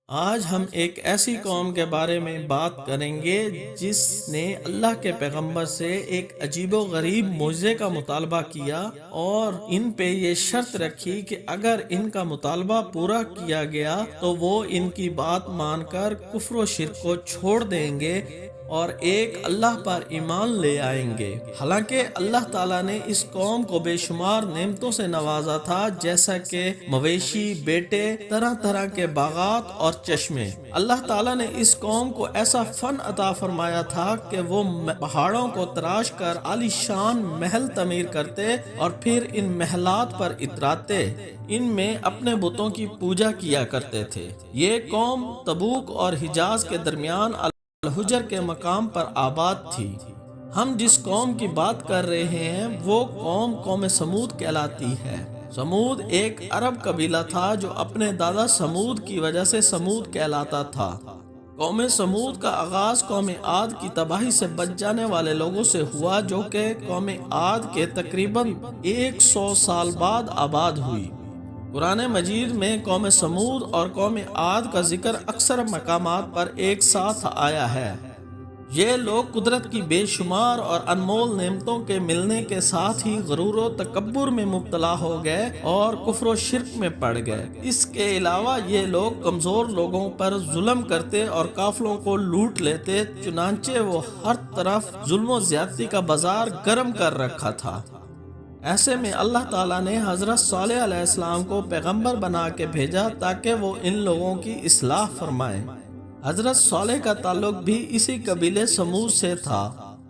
آج ہم ایک ایسی قوم کے بارے میں بات کریں گے جس نے اللہ کے پیغمبر سے ایک عجیب و غریب معجزے کا مطالبہ کیا اور ان پہ یہ شرط رکھی کہ اگر ان کا مطالبہ پورا کیا گیا تو وہ ان کی بات مان کر کفر و شرک کو چھوڑ دیں گے اور ایک اللہ پر ایمان لے آئیں گے۔ حالانکہ اللہ تعالیٰ نے اس قوم کو بے شمار نعمتوں سے نوازا تھا، جیسا کہ مویشی، بیٹے، طرح طرح کے باغات اور چشمے۔ اللہ تعالیٰ نے اس قوم کو ایسا فن عطا فرمایا تھا کہ وہ پہاڑوں کو تراش کر عالی شان محل تعمیر کرتے اور پھر ان محلات پر اتراتے، ان میں اپنے بتوں کی پوجا کیا کرتے تھے۔ یہ قوم تبوک اور حجاز کے درمیان الحجر کے مقام پر آباد تھی۔ ہم جس قوم کی بات کر رہے ہیں وہ قوم سمود کہلاتی ہے۔ سمود ایک عرب قبیلہ تھا جو اپنے دادا سمود کی وجہ سے سمود کہلاتا تھا۔ قوم سمود کا آغاز قوم عاد کی تباہی سے بچ جانے والے لوگوں سے ہوا، جو کہ قوم عاد کے تقریباً 100 سال بعد آباد ہوئی۔ قرآن مجید میں قوم سمود اور قوم عاد کا ذکر اکثر مقامات پر ایک ساتھ آیا ہے۔ یہ لوگ قدرت کی بے شمار اور انمول نعمتوں کے ملنے کے ساتھ ہی غرور و تکبر میں مبتلا ہو گئے اور کفر و شرک میں پڑ گئے۔ اس کے علاوہ یہ لوگ کمزور لوگوں پر ظلم کرتے اور قافلوں کو لوٹ لیتے، چنانچہ وہ ہر طرف ظلم و زیادتی کا بازار گرم کر رکھا تھا۔ ایسے میں اللہ تعالیٰ نے حضرت صالح علیہ السلام کو پیغمبر بنا کے بھیجا تاکہ وہ ان لوگوں کی اصلاح فرمائے۔ حضرت صالح کا تعلق بھی اسی قبیلے سمود سے تھا۔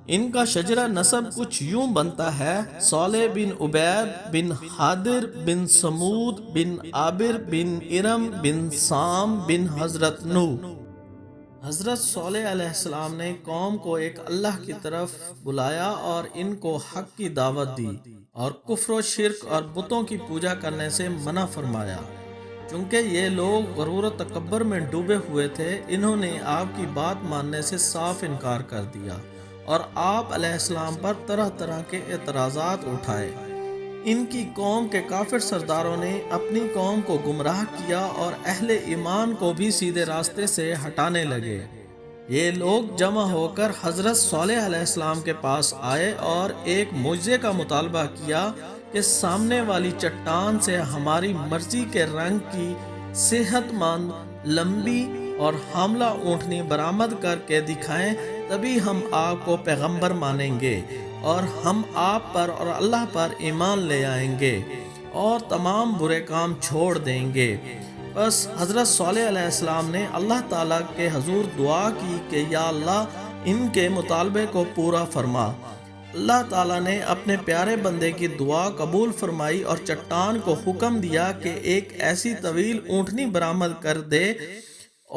ان کا شجرہ نسب کچھ یوں بنتا ہے: صالح بن عبید بن حاضر بن سمود بن عابر بن ارم بن سام بن حضرت نوح۔ حضرت صالح علیہ السلام نے قوم کو ایک اللہ کی طرف بلایا اور ان کو حق کی دعوت دی اور کفر و شرک اور بتوں کی پوجا کرنے سے منع فرمایا۔ چونکہ یہ لوگ غرور و تکبر میں ڈوبے ہوئے تھے، انہوں نے آپ کی بات ماننے سے صاف انکار کر دیا اور آپ علیہ السلام پر طرح طرح کے اعتراضات اٹھائے۔ ان کی قوم کے کافر سرداروں نے اپنی قوم کو گمراہ کیا اور اہل ایمان کو بھی سیدھے راستے سے ہٹانے لگے۔ یہ لوگ جمع ہو کر حضرت صالح علیہ السلام کے پاس آئے اور ایک معجزے کا مطالبہ کیا کہ سامنے والی چٹان سے ہماری مرضی کے رنگ کی صحت مند، لمبی اور حاملہ اونٹنی برآمد کر کے دکھائیں، تبھی ہم آپ کو پیغمبر مانیں گے اور ہم آپ پر اور اللہ پر ایمان لے آئیں گے اور تمام برے کام چھوڑ دیں گے۔ بس حضرت صالح علیہ السلام نے اللہ تعالیٰ کے حضور دعا کی کہ یا اللہ، ان کے مطالبے کو پورا فرما۔ اللہ تعالیٰ نے اپنے پیارے بندے کی دعا قبول فرمائی اور چٹان کو حکم دیا کہ ایک ایسی طویل اونٹنی برآمد کر دے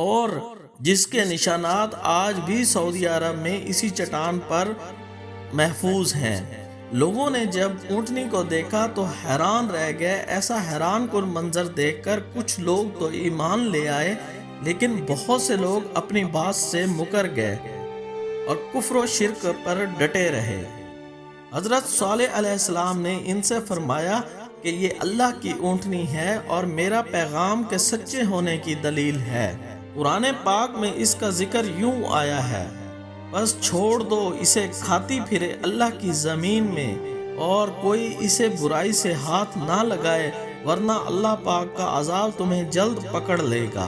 اور جس کے نشانات آج بھی سعودی عرب میں اسی چٹان پر محفوظ ہیں۔ لوگوں نے جب اونٹنی کو دیکھا تو حیران رہ گئے۔ ایسا حیران کن منظر دیکھ کر کچھ لوگ تو ایمان لے آئے، لیکن بہت سے لوگ اپنی بات سے مکر گئے اور کفر و شرک پر ڈٹے رہے۔ حضرت صالح علیہ السلام نے ان سے فرمایا کہ یہ اللہ کی اونٹنی ہے اور میرا پیغام کے سچے ہونے کی دلیل ہے۔ قرآن پاک میں اس کا ذکر یوں آیا ہے: بس چھوڑ دو اسے کھاتی پھرے اللہ کی زمین میں اور کوئی اسے برائی سے ہاتھ نہ لگائے، ورنہ اللہ پاک کا عذاب تمہیں جلد پکڑ لے گا۔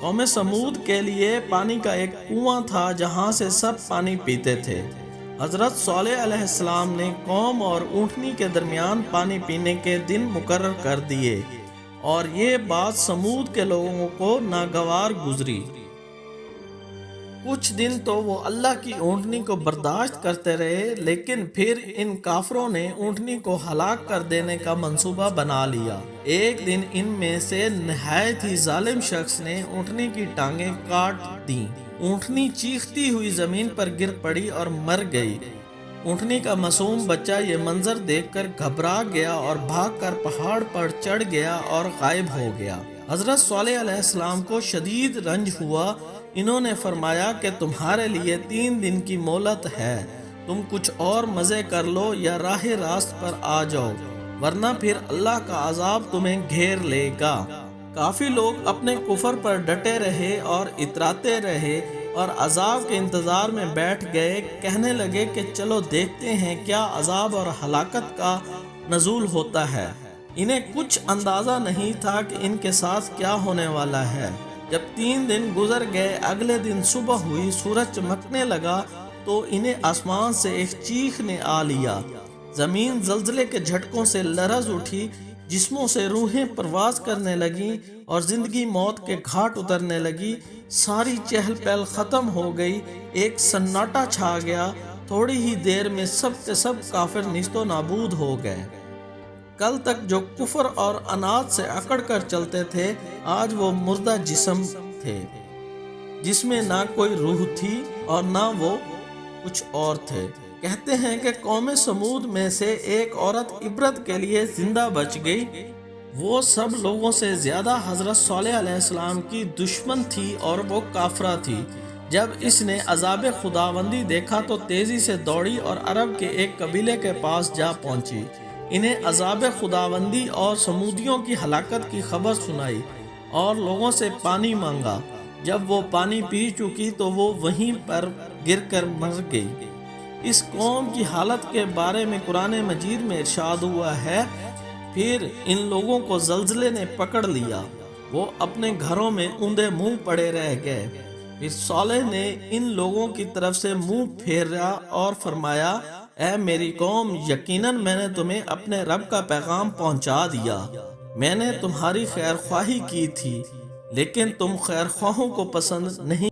قوم سمود کے لیے پانی کا ایک کنواں تھا جہاں سے سب پانی پیتے تھے۔ حضرت صالح علیہ السلام نے قوم اور اونٹنی کے درمیان پانی پینے کے دن مقرر کر دیے اور یہ بات سمود کے لوگوں کو ناگوار گزری۔ کچھ دن تو وہ اللہ کی اونٹنی کو برداشت کرتے رہے، لیکن پھر ان کافروں نے اونٹنی کو ہلاک کر دینے کا منصوبہ بنا لیا۔ ایک دن ان میں سے نہایت ہی ظالم شخص نے اونٹنی کی ٹانگیں کاٹ دیں۔ اونٹنی چیختی ہوئی زمین پر گر پڑی اور مر گئی۔ اونٹنی کا معصوم بچہ یہ منظر دیکھ کر گھبرا گیا اور بھاگ کر پہاڑ پر چڑھ گیا اور غائب ہو گیا۔ حضرت صالح علیہ السلام کو شدید رنج ہوا۔ انہوں نے فرمایا کہ تمہارے لیے 3 دن کی مہلت ہے، تم کچھ اور مزے کر لو یا راہ راست پر آ جاؤ، ورنہ پھر اللہ کا عذاب تمہیں گھیر لے گا۔ کافی لوگ اپنے کفر پر ڈٹے رہے اور اتراتے رہے اور عذاب کے انتظار میں بیٹھ گئے، کہنے لگے کہ چلو دیکھتے ہیں کیا عذاب اور ہلاکت کا نزول ہوتا ہے۔ انہیں کچھ اندازہ نہیں تھا کہ ان کے ساتھ کیا ہونے والا ہے۔ جب 3 دن گزر گئے، اگلے دن صبح ہوئی، سورج چمکنے لگا تو انہیں آسمان سے ایک چیخ نے آ لیا، زمین زلزلے کے جھٹکوں سے لرز اٹھی، جسموں سے روحیں پرواز کرنے لگیں اور زندگی موت کے گھاٹ اترنے لگی، ساری چہل پہل ختم ہو گئی، ایک سناٹا چھا گیا، تھوڑی ہی دیر میں سب کے سب کافر نیست و نابود ہو گئے۔ کل تک جو کفر اور عناد سے اکڑ کر چلتے تھے، آج وہ مردہ جسم تھے جس میں نہ کوئی روح تھی اور نہ وہ کچھ اور تھے۔ کہتے ہیں کہ قوم سمود میں سے ایک عورت عبرت کے لیے زندہ بچ گئی۔ وہ سب لوگوں سے زیادہ حضرت صالح علیہ السلام کی دشمن تھی اور وہ کافرہ تھی۔ جب اس نے عذاب خداوندی دیکھا تو تیزی سے دوڑی اور عرب کے ایک قبیلے کے پاس جا پہنچی، انہیں عذاب خداوندی اور سمودیوں کی ہلاکت کی خبر سنائی اور لوگوں سے پانی مانگا۔ جب وہ پانی پی چکی تو وہ وہیں پر گر کر مر گئی۔ اس قوم کی حالت کے بارے میں قرآن مجید میں ارشاد ہوا ہے، پھر ان لوگوں کو زلزلے نے پکڑ لیا، وہ اپنے گھروں میں اوندے منہ پڑے رہ گئے۔ پھر صالح نے ان لوگوں کی طرف سے منہ پھیرا اور فرمایا، اے میری قوم، یقیناً میں نے تمہیں اپنے رب کا پیغام پہنچا دیا، میں نے تمہاری خیر خواہی کی تھی لیکن تم خیر خواہوں کو پسند نہیں